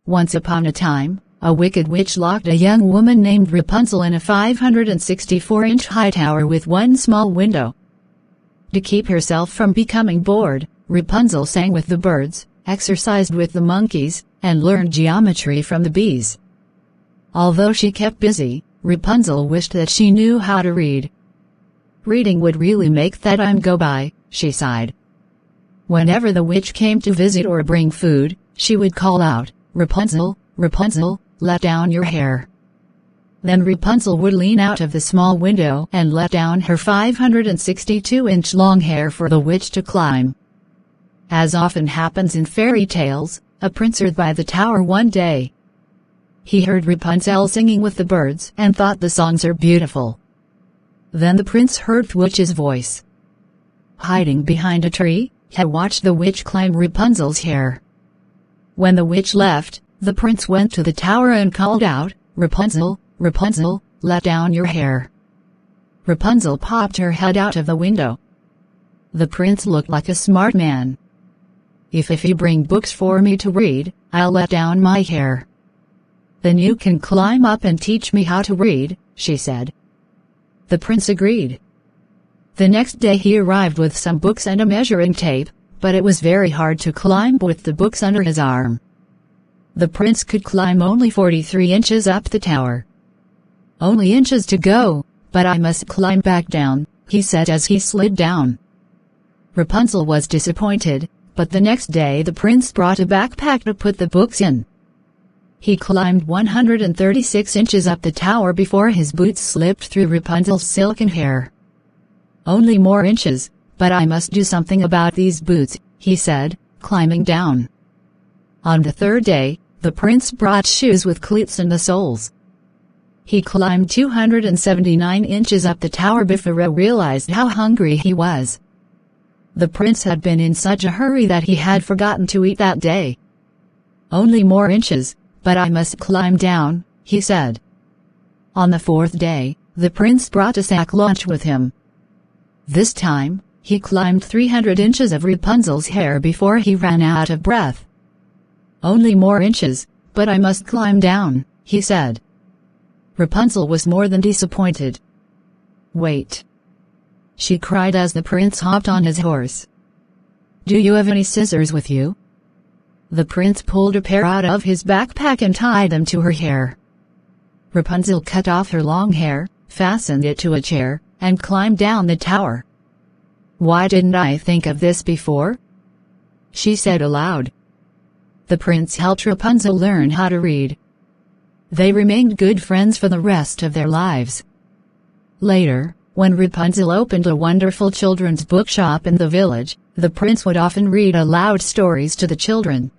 Once upon a time, a wicked witch locked a young woman named Rapunzel in a 564-inch high tower with one small window. To keep herself from becoming bored, Rapunzel sang with the birds, exercised with the monkeys, and learned geometry from the bees. Although she kept busy, Rapunzel wished that she knew how to read. Reading would really make that time go by, she sighed. Whenever the witch came to visit or bring food, she would call out, "Rapunzel, Rapunzel, let down your hair." Then Rapunzel would lean out of the small window and let down her 562-inch long hair for the witch to climb. As often happens in fairy tales, a prince arrived by the tower one day. He heard Rapunzel singing with the birds and thought the songs are beautiful. Then the prince heard the witch's voice. Hiding behind a tree, he watched the witch climb Rapunzel's hair. When the witch left, the prince went to the tower and called out, "Rapunzel, Rapunzel, let down your hair." Rapunzel popped her head out of the window. The prince looked like a smart man. If you bring books for me to read, I'll let down my hair." "Then you can climb up and teach me how to read," she said. The prince agreed. The next day he arrived with some books and a measuring tape, but it was very hard to climb with the books under his arm. The prince could climb only 43 inches up the tower. "Only inches to go, but I must climb back down," he said as he slid down. Rapunzel was disappointed, but the next day the prince brought a backpack to put the books in. He climbed 136 inches up the tower before his boots slipped through Rapunzel's silken hair. "Only more inches, but I must do something about these boots," he said, climbing down. On the third day, the prince brought shoes with cleats in the soles. He climbed 279 inches up the tower before he realized how hungry he was. The prince had been in such a hurry that he had forgotten to eat that day. "Only more inches, but I must climb down," he said. On the fourth day, the prince brought a sack lunch with him. This time, he climbed 300 inches of Rapunzel's hair before he ran out of breath. "Only more inches, but I must climb down," he said. Rapunzel was more than disappointed. "Wait!" she cried as the prince hopped on his horse. "Do you have any scissors with you?" The prince pulled a pair out of his backpack and tied them to her hair. Rapunzel cut off her long hair, fastened it to a chair, and climbed down the tower. "Why didn't I think of this before?" she said aloud. The prince helped Rapunzel learn how to read. They remained good friends for the rest of their lives. Later, when Rapunzel opened a wonderful children's bookshop in the village, the prince would often read aloud stories to the children.